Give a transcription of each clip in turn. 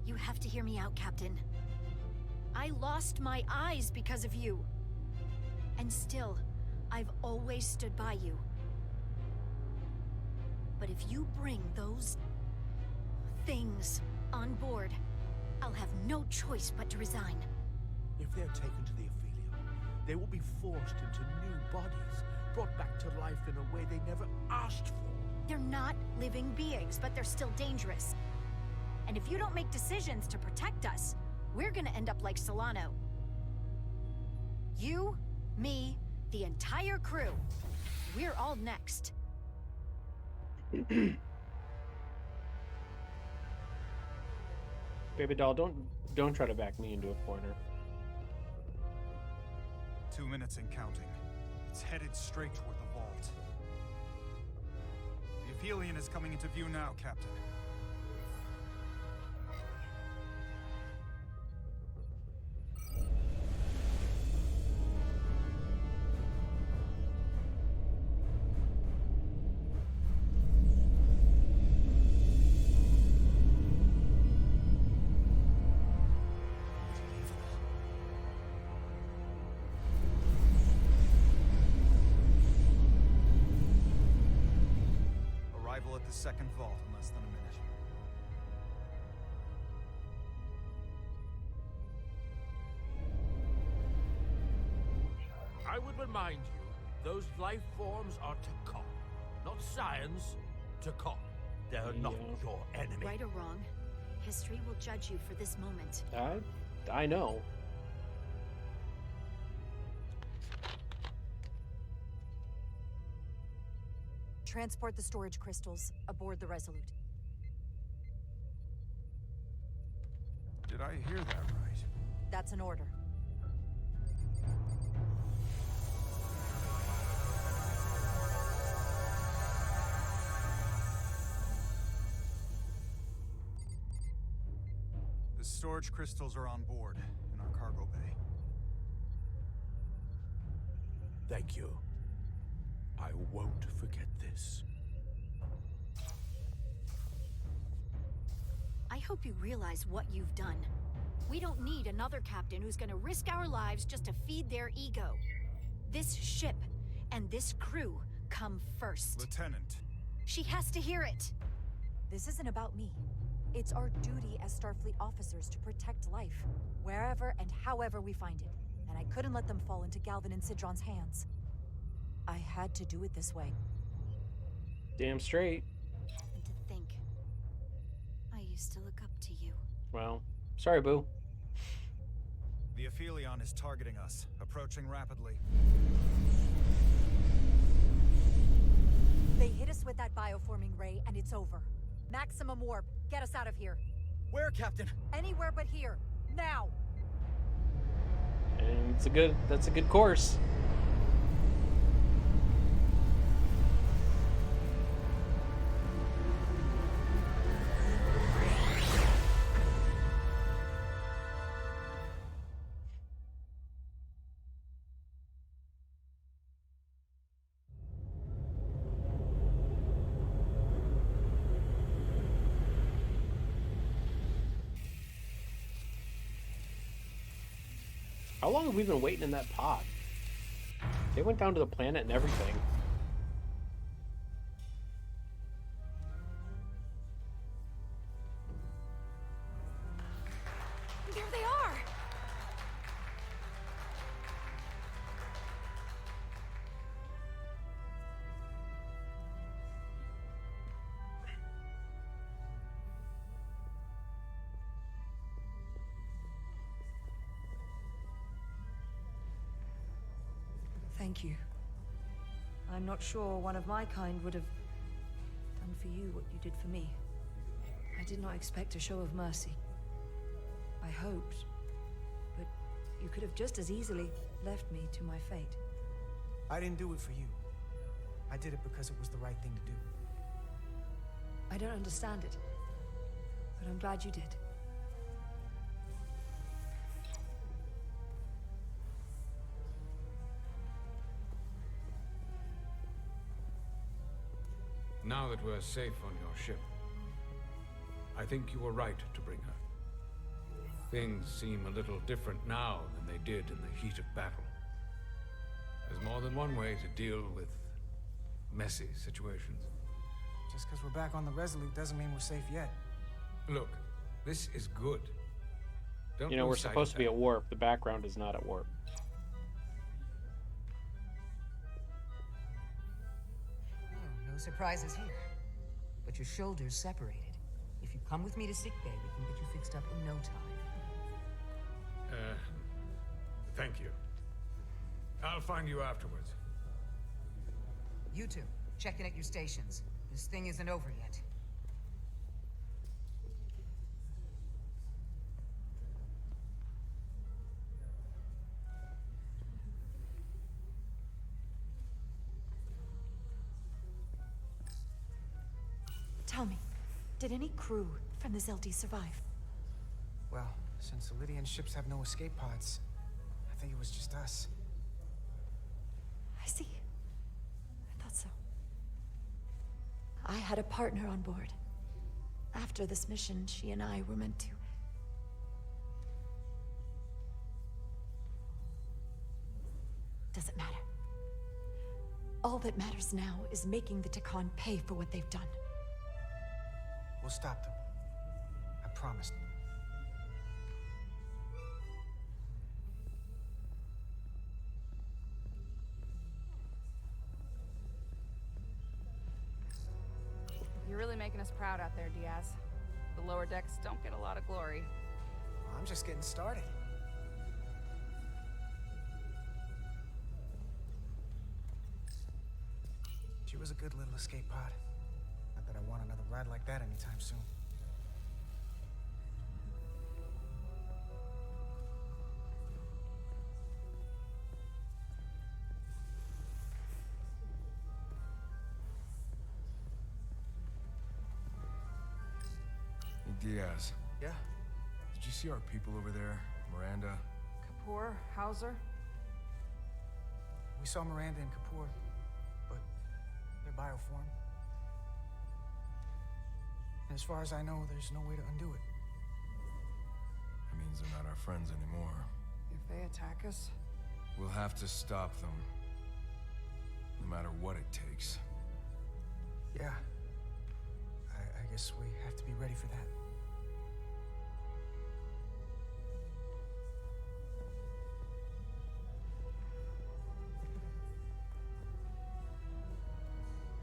You have to hear me out, Captain. I lost my eyes because of you. And still, I've always stood by you. But if you bring those things on board, I'll have no choice but to resign. If they're taken to the Ophelia, they will be forced into new bodies, brought back to life in a way they never asked for. They're not living beings, but they're still dangerous. And if you don't make decisions to protect us, we're gonna end up like Solano. You, me, the entire crew. We're all next. Baby doll, don't try to back me into a corner. 2 minutes and counting. It's headed straight toward the vault. The Aphelion is coming into view now, Captain. Arrival at the second vault in less than a minute. I would remind you, those life forms are Takon, not science. Takon. They're not your enemy. Right or wrong, history will judge you for this moment. I know. Transport the storage crystals aboard the Resolute. Did I hear that right? That's an order. The storage crystals are on board in our cargo bay. Thank you. I won't forget this. I hope you realize what you've done. We don't need another captain who's gonna risk our lives just to feed their ego. This ship and this crew come first. Lieutenant. She has to hear it. This isn't about me. It's our duty as Starfleet officers to protect life, wherever and however we find it. And I couldn't let them fall into Galvin and Sidron's hands. I had to do it this way. Damn straight. And to think, I used to look up to you. Well, sorry, boo. The Aphelion is targeting us, approaching rapidly. They hit us with that bioforming ray, and it's over. Maximum warp. Get us out of here. Where, Captain? Anywhere but here. Now! And that's a good course. How long have we been waiting in that pod? They went down to the planet and everything. There they are! Thank you. I'm not sure one of my kind would have done for you what you did for me. I did not expect a show of mercy. I hoped, but you could have just as easily left me to my fate. I didn't do it for you. I did it because it was the right thing to do. I don't understand it, but I'm glad you did. Now that we're safe on your ship, I think you were right to bring her. Things seem a little different now than they did in the heat of battle. There's more than one way to deal with messy situations. Just because we're back on the Resolute doesn't mean we're safe yet. Look, this is good. Don't You know, we're lose sight of supposed to be that. at warp. The background is not at warp. Oh, no surprises here. But your shoulder's separated. If you come with me to sickbay, we can get you fixed up in no time. Thank you. I'll find you afterwards. You two, check in at your stations. This thing isn't over yet. Tell me, did any crew from the Zelti survive? Well, since the Lydian ships have no escape pods, I think it was just us. I see. I thought so. I had a partner on board. After this mission, she and I were meant to. Doesn't matter. All that matters now is making the Takan pay for what they've done. We'll stop them. I promised. You're really making us proud out there, Diaz. The lower decks don't get a lot of glory. Well, I'm just getting started. She was a good little escape pod. Not that I want another ride like that anytime soon. Hey, Diaz, Yeah? did you see our people over there? Miranda? Kapoor, Hauser? We saw Miranda and Kapoor, but they're bioform. And as far as I know, there's no way to undo it. That means they're not our friends anymore. If they attack us? We'll have to stop them. No matter what it takes. Yeah. I guess we have to be ready for that.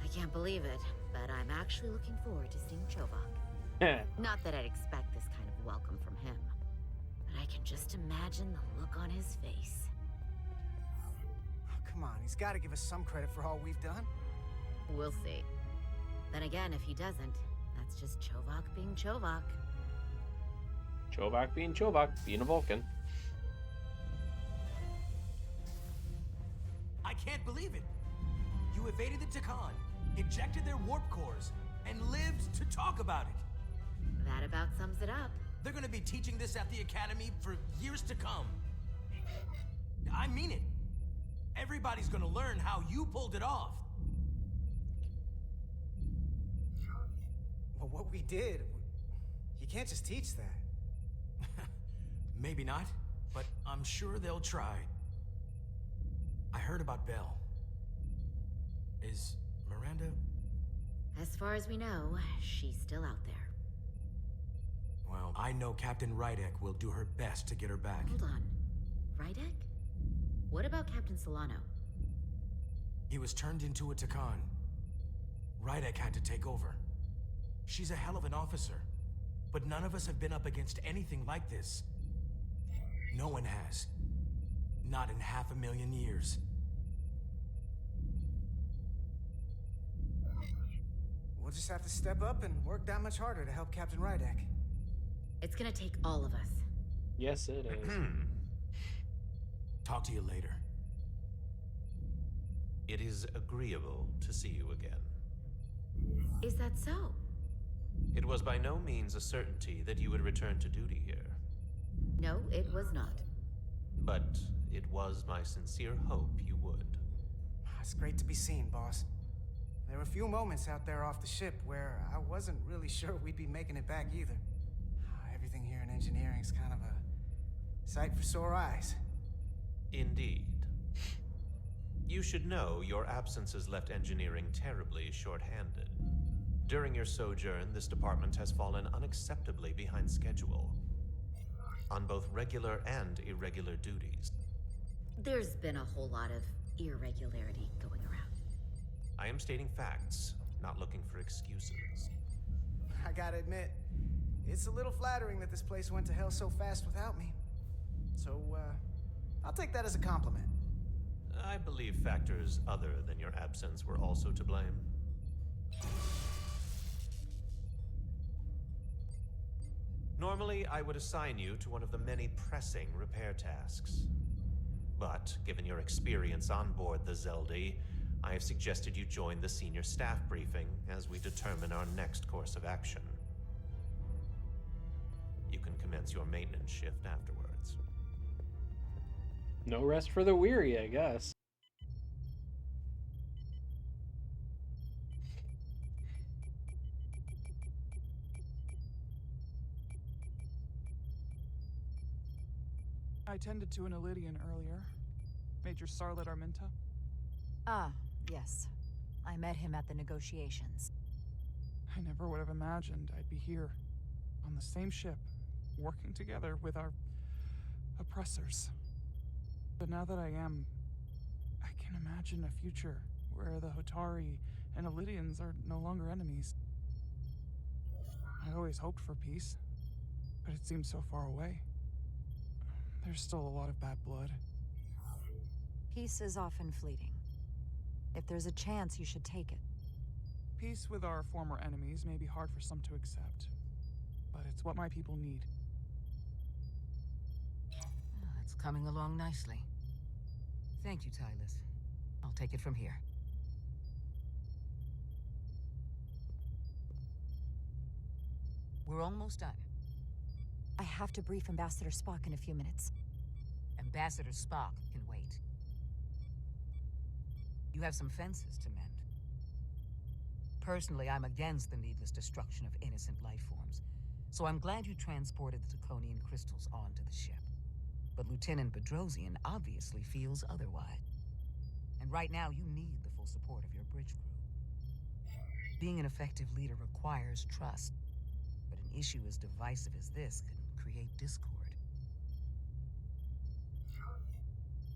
I can't believe it, but I'm actually looking forward to seeing Chovak. Not that I'd expect this kind of welcome from him, but I can just imagine the look on his face. Oh, come on, he's got to give us some credit for all we've done. We'll see. Then again, if he doesn't, that's just Chovak being Chovak. Chovak, being a Vulcan. I can't believe it. You evaded the Takan, ejected their warp cores, and lived to talk about it. That about sums it up. They're gonna be teaching this at the Academy for years to come. I mean it. Everybody's gonna learn how you pulled it off. Well, what we did, you can't just teach that. Maybe not, but I'm sure they'll try. I heard about Belle. Is Miranda? As far as we know, she's still out there. Well, I know Captain Rydek will do her best to get her back. Hold on. Rydek? What about Captain Solano? He was turned into a Takan. Rydek had to take over. She's a hell of an officer, but none of us have been up against anything like this. No one has. Not in 500,000 years. We'll just have to step up and work that much harder to help Captain Rydek. It's gonna take all of us. Yes, it is. Talk to you later. It is agreeable to see you again. Is that so? It was by no means a certainty that you would return to duty here. No, it was not. But it was my sincere hope you would. It's great to be seen, boss. There were a few moments out there off the ship where I wasn't really sure we'd be making it back either. Everything here in engineering's kind of a Sight for sore eyes. Indeed. You should know your absence has left engineering terribly short-handed. During your sojourn, this department has fallen unacceptably behind schedule on both regular and irregular duties. There's been a whole lot of irregularity going around. I am stating facts, not looking for excuses. I gotta admit, it's a little flattering that this place went to hell so fast without me. So, I'll take that as a compliment. I believe factors other than your absence were also to blame. Normally, I would assign you to one of the many pressing repair tasks. But, given your experience on board the Zeldi, I have suggested you join the senior staff briefing as we determine our next course of action. You can commence your maintenance shift afterwards. No rest for the weary, I guess. I tended to an Elydian earlier. Major Sarlet Arminta. Ah, yes. I met him at the negotiations. I never would have imagined I'd be here, on the same ship, working together with our oppressors. But now that I am, I can imagine a future where the Hotari and Elydians are no longer enemies. I'd always hoped for peace, but it seems so far away. There's still a lot of bad blood. Peace is often fleeting. If there's a chance, you should take it. Peace with our former enemies may be hard for some to accept, but it's what my people need. It's coming along nicely. Thank you, Tylus. I'll take it from here. We're almost done. I have to brief Ambassador Spock in a few minutes. Ambassador Spock can wait. You have some fences to mend. Personally, I'm against the needless destruction of innocent life forms, so I'm glad you transported the Draconian crystals onto the ship. But Lieutenant Bedrosian obviously feels otherwise. And right now, you need the full support of your bridge crew. Being an effective leader requires trust, but an issue as divisive as this can create discord.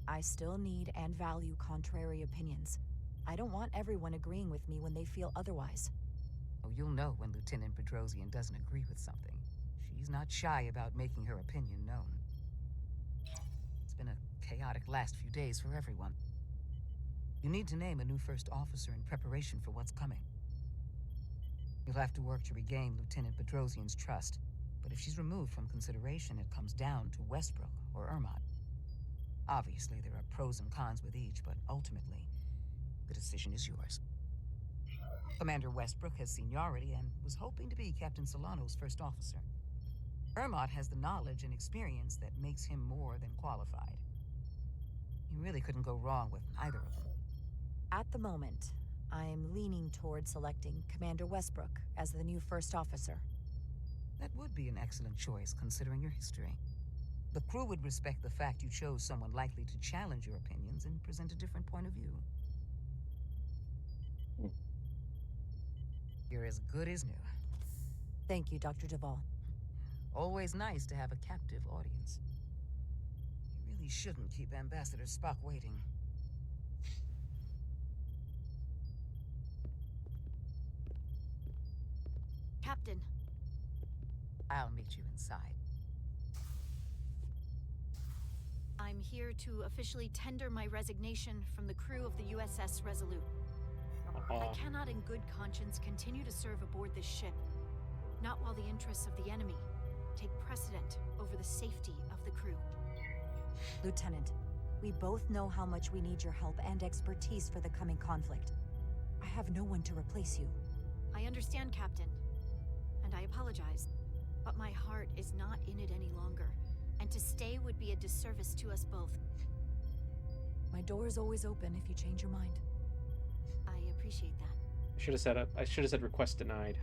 I still need and value contrary opinions. I don't want everyone agreeing with me when they feel otherwise. Oh, you'll know when Lieutenant Bedrosian doesn't agree with something. She's not shy about making her opinion known. It's been a chaotic last few days for everyone. You need to name a new first officer in preparation for what's coming. You'll have to work to regain Lieutenant Bedrosian's trust, but if she's removed from consideration, it comes down to Westbrook or Ermot. Obviously, there are pros and cons with each, but ultimately, the decision is yours. Commander Westbrook has seniority and was hoping to be Captain Solano's first officer. Ermot has the knowledge and experience that makes him more than qualified. You really couldn't go wrong with either of them. At the moment, I'm leaning toward selecting Commander Westbrook as the new first officer. That would be an excellent choice, considering your history. The crew would respect the fact you chose someone likely to challenge your opinions and present a different point of view. You're as good as new. Thank you, Dr. Duvall. Always nice to have a captive audience. You really shouldn't keep Ambassador Spock waiting. Captain. I'll meet you inside. I'm here to officially tender my resignation from the crew of the USS Resolute. I cannot in good conscience continue to serve aboard this ship, not while the interests of the enemy take precedent over the safety of the crew. Lieutenant, we both know how much we need your help and expertise for the coming conflict. I have no one to replace you. I understand, Captain, and I apologize, but my heart is not in it any longer, and to stay would be a disservice to us both. My door is always open if you change your mind. I appreciate that. I should have said request denied.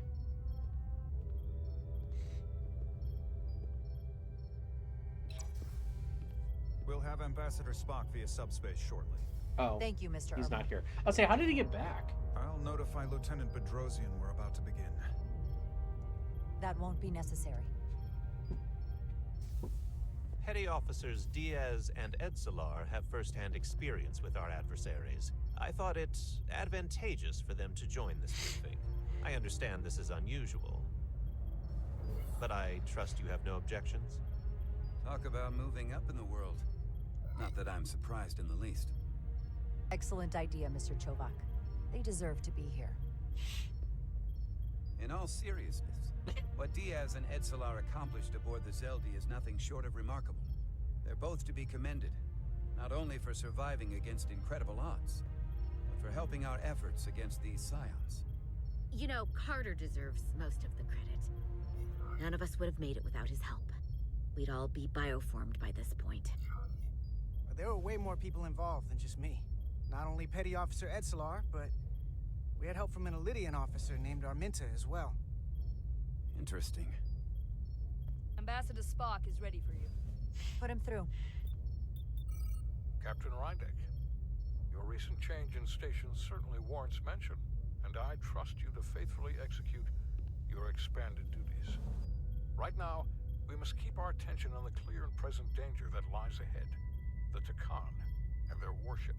have Ambassador Spock via subspace shortly. Oh, thank you, Mr. He's Irma. not here. I'll say, how did he get back? I'll notify Lieutenant Bedrosian we're about to begin. That won't be necessary. Petty Officers Diaz and Edsalar have first-hand experience with our adversaries. I thought it advantageous for them to join this briefing. I understand this is unusual, but I trust you have no objections? Talk about moving up in the world. Not that I'm surprised in the least. Excellent idea, Mr. Chovak. They deserve to be here. In all seriousness, what Diaz and Edsalar accomplished aboard the Zeldi is nothing short of remarkable. They're both to be commended, not only for surviving against incredible odds, but for helping our efforts against these scions. You know, Carter deserves most of the credit. None of us would have made it without his help. We'd all be bioformed by this point. But there were way more people involved than just me. Not only Petty Officer Edsalar, but we had help from an Elydian officer named Arminta as well. Interesting. Ambassador Spock is ready for you. Put him through. Captain Rydek, your recent change in station certainly warrants mention, and I trust you to faithfully execute your expanded duties. Right now, we must keep our attention on the clear and present danger that lies ahead, the Takan and their warship.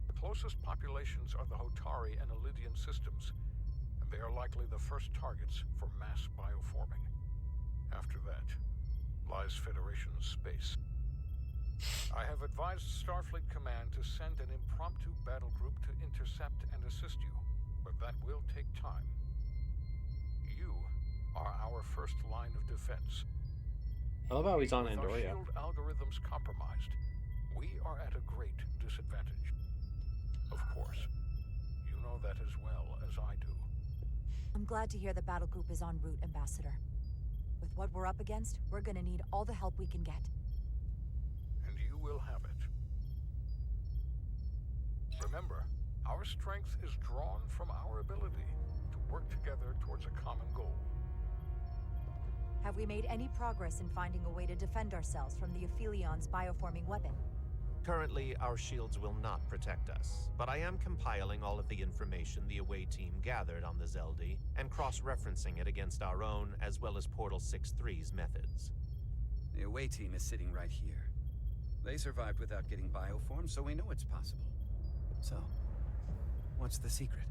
The closest populations are the Hotari and Elydian systems, and they are likely the first targets for mass bioforming. After that lies Federation space. I have advised Starfleet Command to send an impromptu battle group to intercept and assist you, but that will take time. You are our first line of defense. I love how he's on With our Andoria. shield algorithms compromised, we are at a great disadvantage. Of course, you know that as well as I do. I'm glad to hear the battle group is en route, Ambassador. With what we're up against, we're gonna need all the help we can get. And you will have it. Remember, our strength is drawn from our ability to work together towards a common goal. Have we made any progress in finding a way to defend ourselves from the Aphilion's bioforming weapon? Currently, our shields will not protect us, but I am compiling all of the information the away team gathered on the Zeldi and cross-referencing it against our own as well as Portal 6-3's methods. The away team is sitting right here. They survived without getting bioformed, so we know it's possible. So, what's the secret?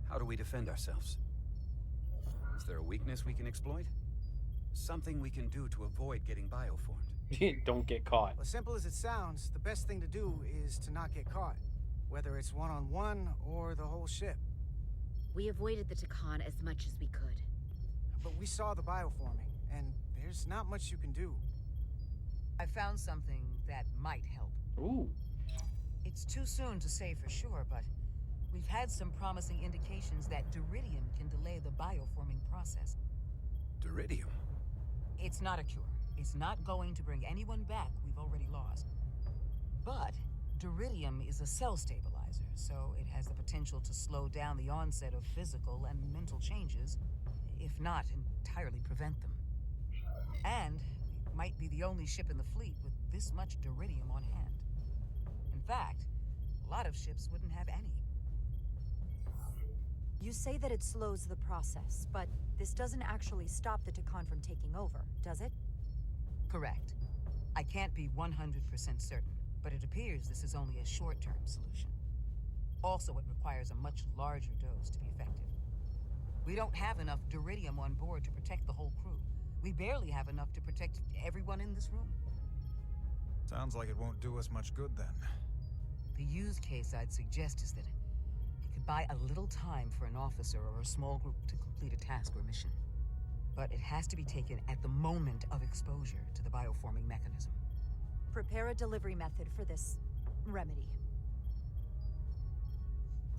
How do we defend ourselves? Is there a weakness we can exploit? Something we can do to avoid getting bioformed? Don't get caught. As simple as it sounds, the best thing to do is to not get caught. Whether it's one-on-one or the whole ship. We avoided the Takan as much as we could. But we saw the bioforming, and there's not much you can do. I found something that might help. Ooh. It's too soon to say for sure, but we've had some promising indications that Duridium can delay the bioforming process. Duridium? It's not a cure. It's not going to bring anyone back we've already lost. But Duridium is a cell stabilizer, so it has the potential to slow down the onset of physical and mental changes, if not entirely prevent them. And it might be the only ship in the fleet with this much Duridium on hand. In fact, a lot of ships wouldn't have any. You say that it slows the process, but this doesn't actually stop the Takan from taking over, does it? Correct. I can't be 100% certain, but it appears this is only a short-term solution. Also, it requires a much larger dose to be effective. We don't have enough Duridium on board to protect the whole crew. We barely have enough to protect everyone in this room. Sounds like it won't do us much good then. The use case I'd suggest is that it could buy a little time for an officer or a small group to complete a task or mission. But it has to be taken at the moment of exposure to the bioforming mechanism. Prepare a delivery method for this remedy.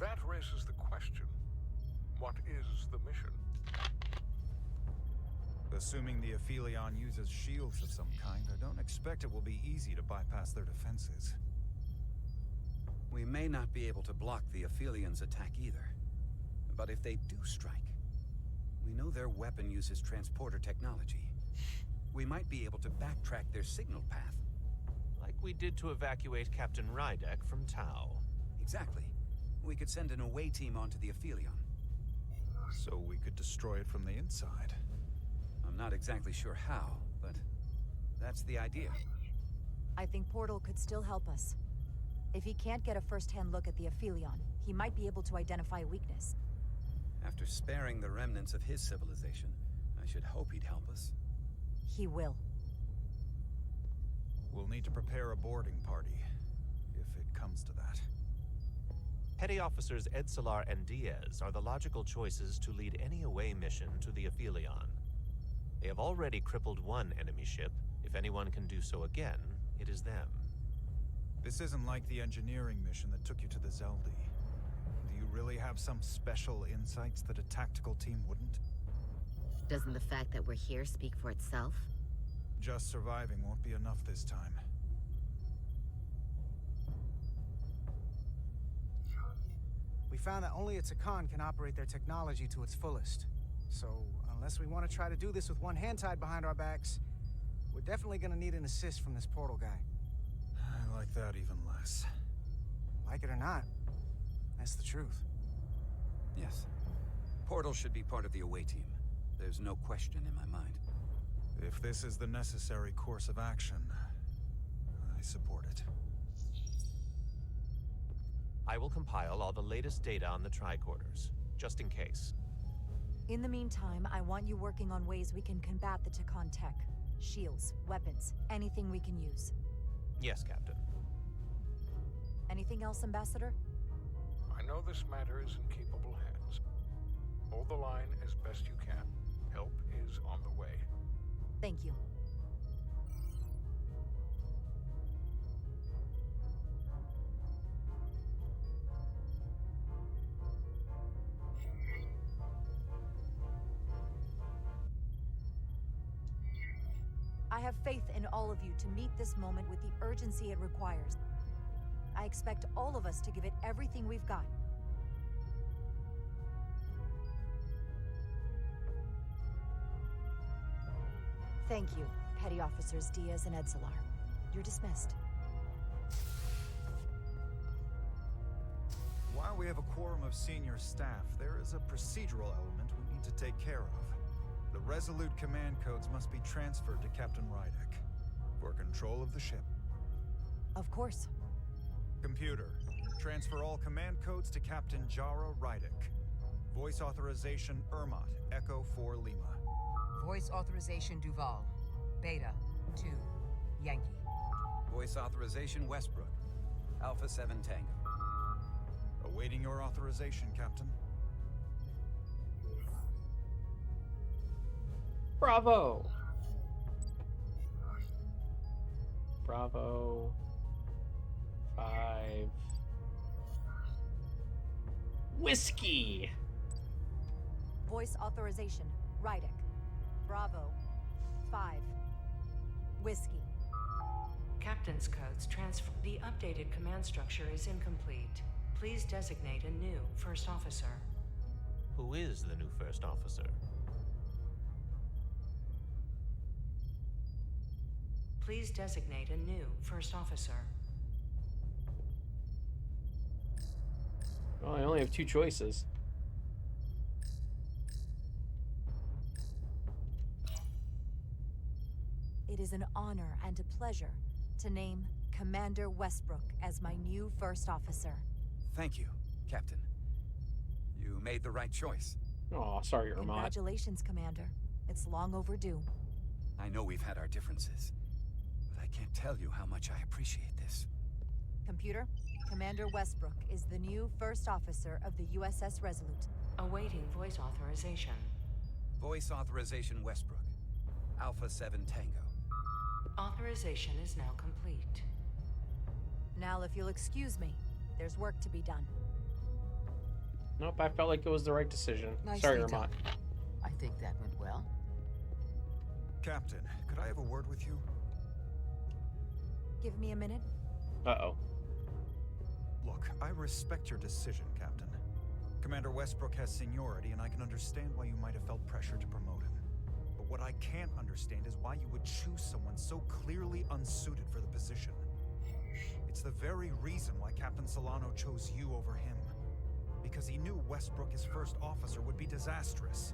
That raises the question, what is the mission? Assuming the Aphelion uses shields of some kind, I don't expect it will be easy to bypass their defenses. We may not be able to block the Aphelions' attack either. But if they do strike, we know their weapon uses transporter technology. We might be able to backtrack their signal path. Like we did to evacuate Captain Rydek from Tau. Exactly. We could send an away team onto the Aphelion. So we could destroy it from the inside. I'm not exactly sure how, but that's the idea. I think Portal could still help us. If he can't get a first-hand look at the Aphelion, he might be able to identify a weakness. After sparing the remnants of his civilization, I should hope he'd help us. He will. We'll need to prepare a boarding party, if it comes to that. Petty Officers Edsalar and Diaz are the logical choices to lead any away mission to the Aphelion. They have already crippled one enemy ship. If anyone can do so again, it is them. This isn't like the engineering mission that took you to the Zeldi. Do you really have some special insights that a tactical team wouldn't? Doesn't the fact that we're here speak for itself? Just surviving won't be enough this time. We found that only a Takan can operate their technology to its fullest. So, unless we want to try to do this with one hand tied behind our backs, we're definitely gonna need an assist from this portal guy. I like that even less. Like it or not, that's the truth. Yes. Portal should be part of the away team. There's no question in my mind. If this is the necessary course of action, I support it. I will compile all the latest data on the tricorders, just in case. In the meantime, I want you working on ways we can combat the Takan tech. Shields, weapons, anything we can use. Yes, Captain. Anything else, Ambassador? I know this matter is in capable hands. Hold the line as best you can. Help is on the way. Thank you. I have faith in all of you to meet this moment with the urgency it requires. I expect all of us to give it everything we've got. Thank you, Petty Officers Diaz and Edsalar. You're dismissed. While we have a quorum of senior staff, there is a procedural element we need to take care of. The Resolute command codes must be transferred to Captain Rydek for control of the ship. Of course. Computer, transfer all command codes to Captain Jara Rydek. Voice authorization Ermot, Echo 4 Lima. Voice authorization Duval. Beta 2 Yankee. Voice authorization Westbrook. Alpha 7 Tango. Awaiting your authorization, Captain. Bravo! Bravo. 5. Whiskey! Voice authorization, Rydek. Bravo. 5. Whiskey. Captain's codes transfer. The updated command structure is incomplete. Please designate a new first officer. Who is the new first officer? Please designate a new first officer. Well, I only have 2 choices. It is an honor and a pleasure to name Commander Westbrook as my new first officer. Thank you, Captain. You made the right choice. Oh, sorry, Ermot. Congratulations, Commander. It's long overdue. I know we've had our differences, but I can't tell you how much I appreciate this. Computer, Commander Westbrook is the new first officer of the USS Resolute. Awaiting voice authorization. Voice authorization Westbrook. Alpha 7 Tango. Authorization is now complete. Now, if you'll excuse me, there's work to be done. Nope, I felt like it was the right decision. Nicely Sorry, done. Ermot. I think that went well. Captain, could I have a word with you? Give me a minute. Uh-oh. Look, I respect your decision, Captain. Commander Westbrook has seniority, and I can understand why you might have felt pressure to promote him. But what I can't understand is why you would choose someone so clearly unsuited for the position. It's the very reason why Captain Solano chose you over him. Because he knew Westbrook as first officer would be disastrous.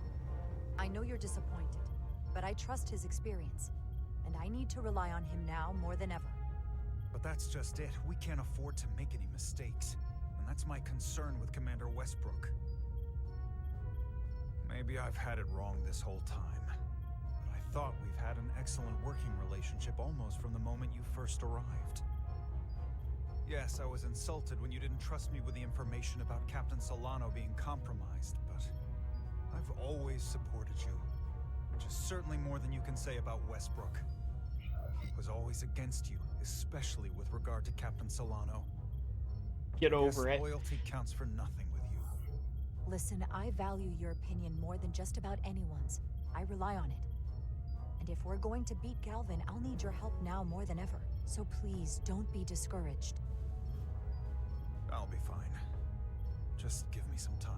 I know you're disappointed, but I trust his experience. And I need to rely on him now more than ever. But that's just it. We can't afford to make any mistakes. And that's my concern with Commander Westbrook. Maybe I've had it wrong this whole time. But I thought we've had an excellent working relationship almost from the moment you first arrived. Yes, I was insulted when you didn't trust me with the information about Captain Solano being compromised, but I've always supported you. Which is certainly more than you can say about Westbrook. I was always against you, especially with regard to Captain Solano. Get over it. Loyalty counts for nothing with you. Listen, I value your opinion more than just about anyone's. I rely on it. And if we're going to beat Galvin, I'll need your help now more than ever. So please, don't be discouraged. I'll be fine. Just give me some time.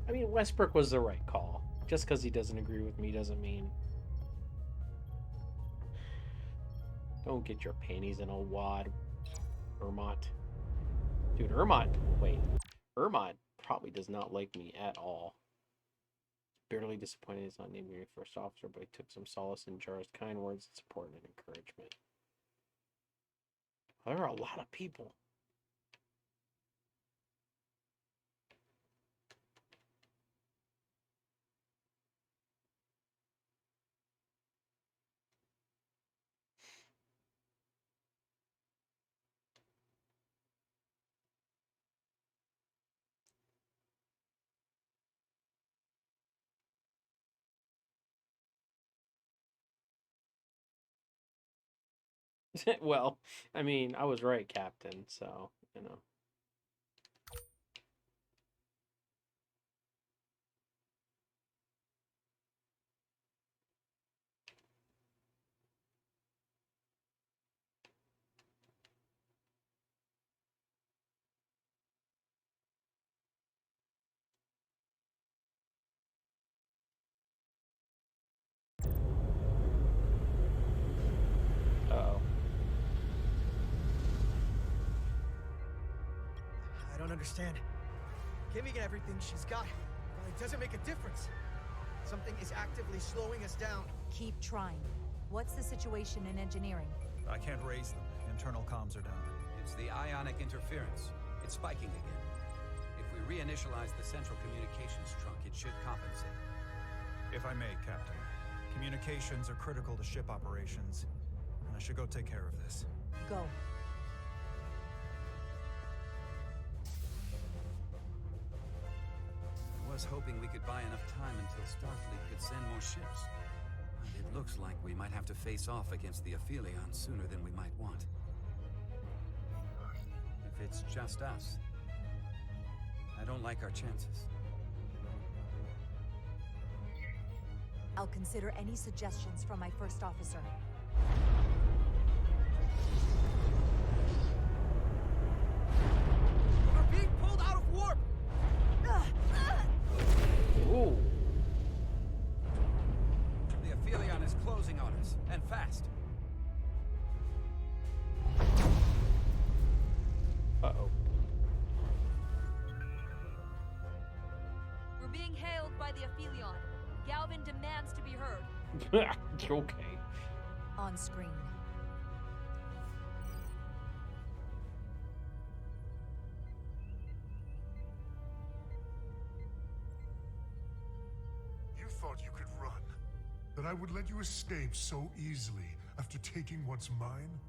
I mean, Westbrook was the right call. Just because he doesn't agree with me doesn't mean... Don't get your panties in a wad, Ermont. Dude, Ermont probably does not like me at all. Barely disappointed he's not named me first officer, but he took some solace in Jar's kind words and support and encouragement. There are a lot of people. Well, I mean, I was right, Captain, so, you know. Uh-oh. I don't understand. Giving everything she's got, well, it doesn't make a difference. Something is actively slowing us down. Keep trying. What's the situation in engineering? I can't raise them. Internal comms are down. It's the ionic interference. It's spiking again. If we reinitialize the central communications trunk, it should compensate. If I may, Captain. Communications are critical to ship operations, and I should go take care of this. Go. I was hoping we could buy enough time until Starfleet could send more ships. But it looks like we might have to face off against the Aphelion sooner than we might want. If it's just us, I don't like our chances. I'll consider any suggestions from my first officer. We're being pulled out of warp! Ooh. The Aphelion is closing on us, and fast. Uh-oh. We're being hailed by the Aphelion. Galvin demands to be heard. Okay. On screen. You thought you could run? That I would let you escape so easily after taking what's mine?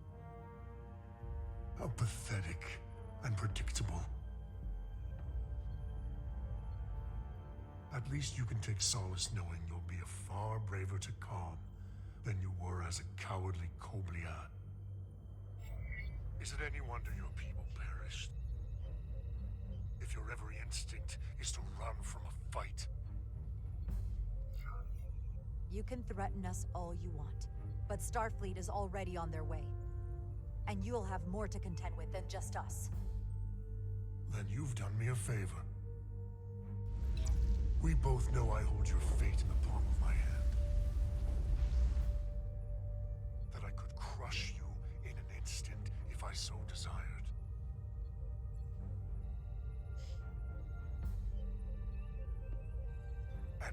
How pathetic and predictable. At least you can take solace knowing you'll be a far braver Takan than you were as a cowardly Koblian. Is it any wonder your people perished? If your every instinct is to run from a fight. You can threaten us all you want, but Starfleet is already on their way. And you'll have more to contend with than just us. Then you've done me a favor. We both know I hold your fate in the palm of my hand.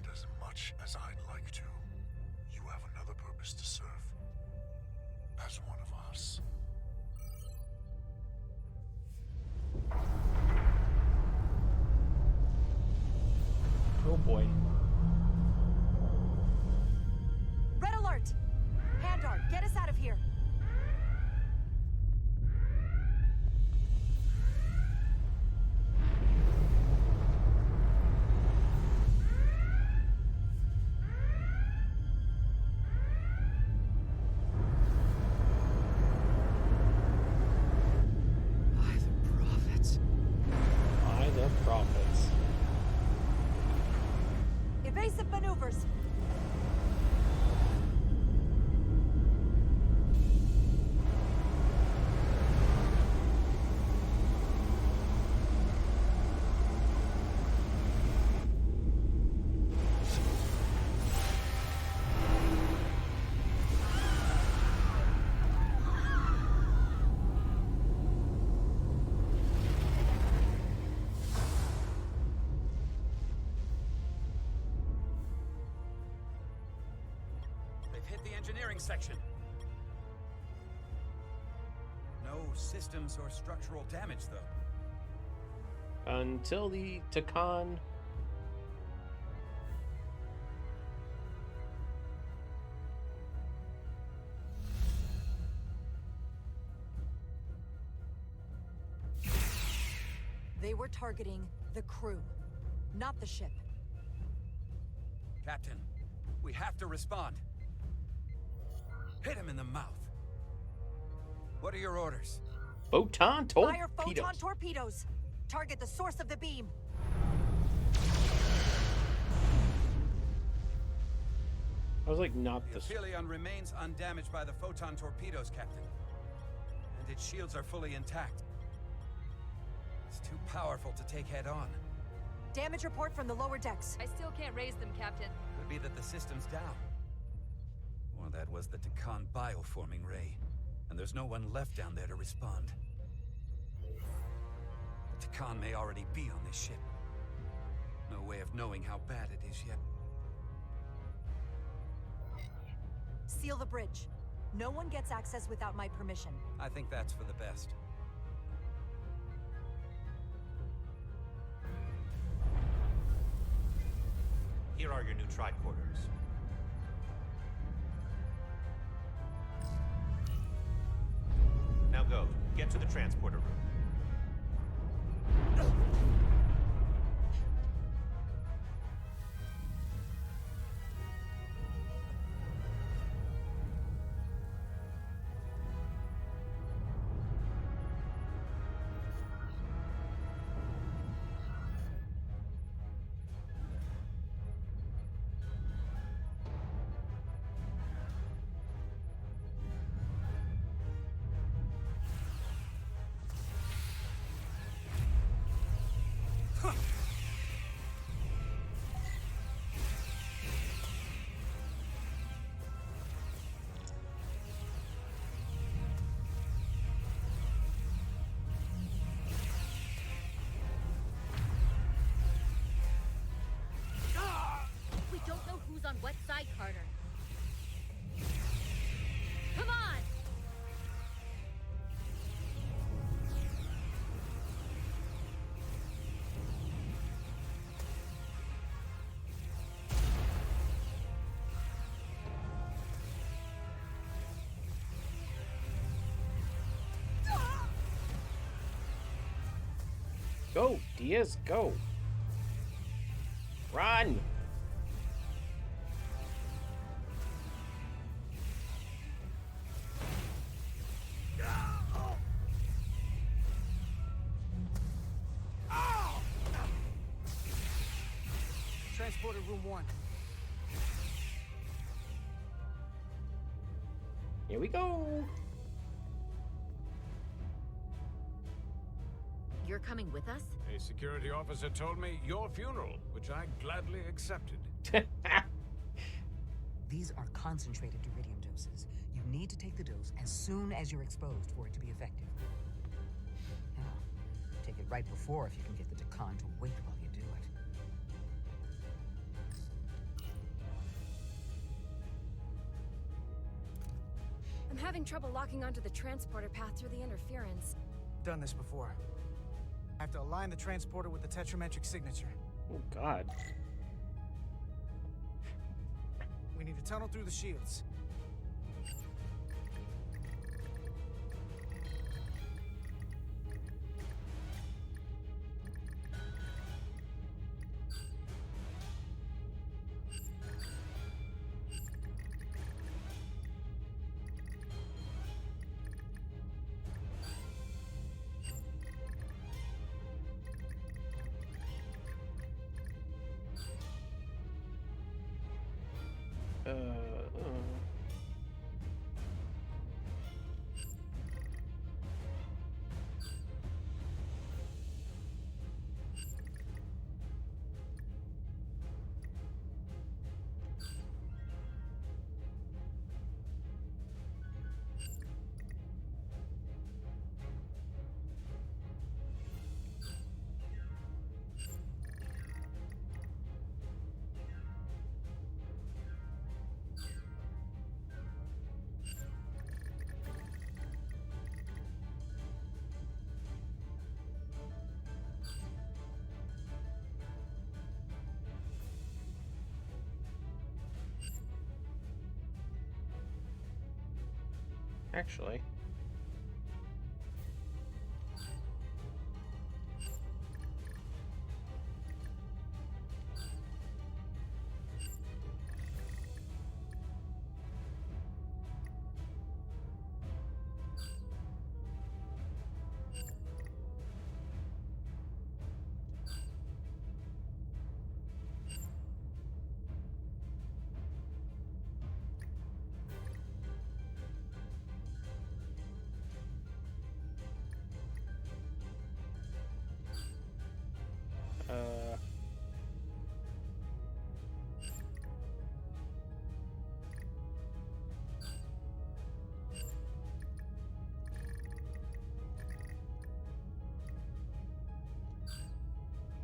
And as much as I'd like to, you have another purpose to serve. As one of us. Oh boy. Red alert! Handar, get us out of here! By the prophets. Evasive maneuvers! They've hit the engineering section. No systems or structural damage, though. Until the Takan. They were targeting the crew, not the ship. Captain, we have to respond. Hit him in the mouth. What are your orders? Photon Fire torpedoes. photon torpedoes! Target the source of the beam! I was like, not The this. Aphelion remains undamaged by the photon torpedoes, Captain. And its shields are fully intact. It's too powerful to take head on. Damage report from the lower decks. I still can't raise them, Captain. Could be that the system's down. Or that was the Takan bioforming ray. And there's no one left down there to respond. The Takan may already be on this ship. No way of knowing how bad it is yet. Seal the bridge. No one gets access without my permission. I think that's for the best. Here are your new tricorders. Now go. Get to the transporter room. We don't know who's on what side, Carter. Come on! Go, Diaz, go. Run. Transporter room 1. Here we go. You're coming with us? A security officer told me your funeral, which I gladly accepted. These are concentrated iridium doses. You need to take the dose as soon as you're exposed for it to be effective. Now, take it right before if you can get the Takan to wait while you do it. having trouble locking onto the transporter path through the interference. Done this before. I have to align the transporter with the tetrametric signature. Oh, God. We need to tunnel through the shields. Actually.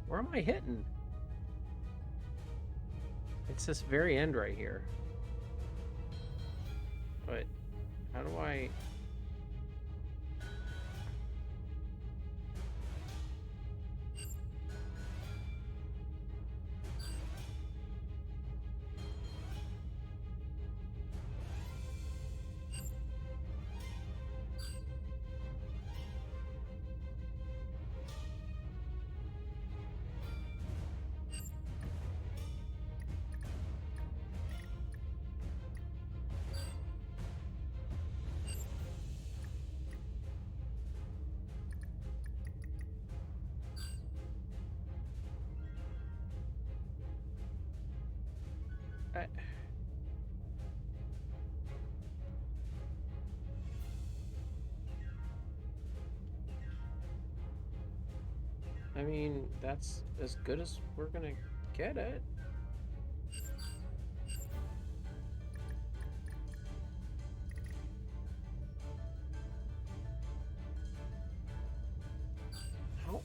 Where am I hitting? It's this very end right here. But how do I... I mean, that's as good as we're gonna get it. How?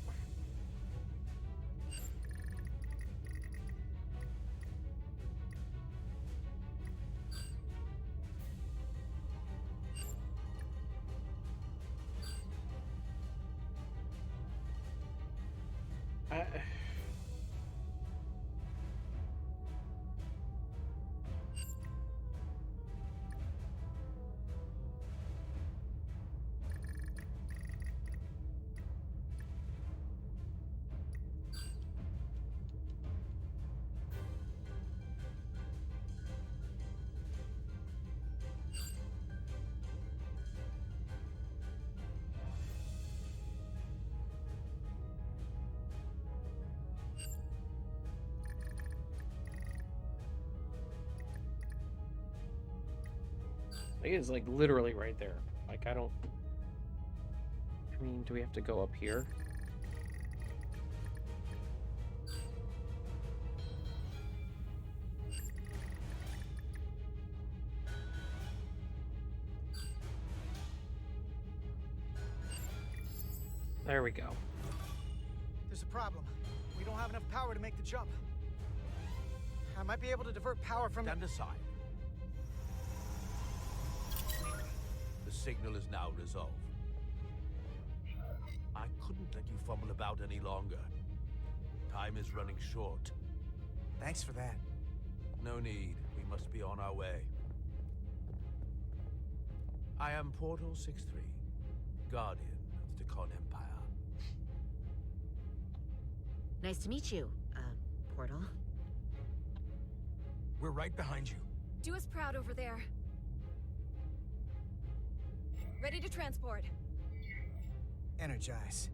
It is like literally right there. Like I don't... I mean, do we have to go up here? There we go. There's a problem. We don't have enough power to make the jump. I might be able to divert power from... Stand aside. The signal is now resolved. I couldn't let you fumble about any longer. Time is running short. Thanks for that. No need. We must be on our way. I am Portal 6-3, Guardian of the Takon Empire. Nice to meet you, Portal. We're right behind you. Do us proud over there. Ready to transport. Energize.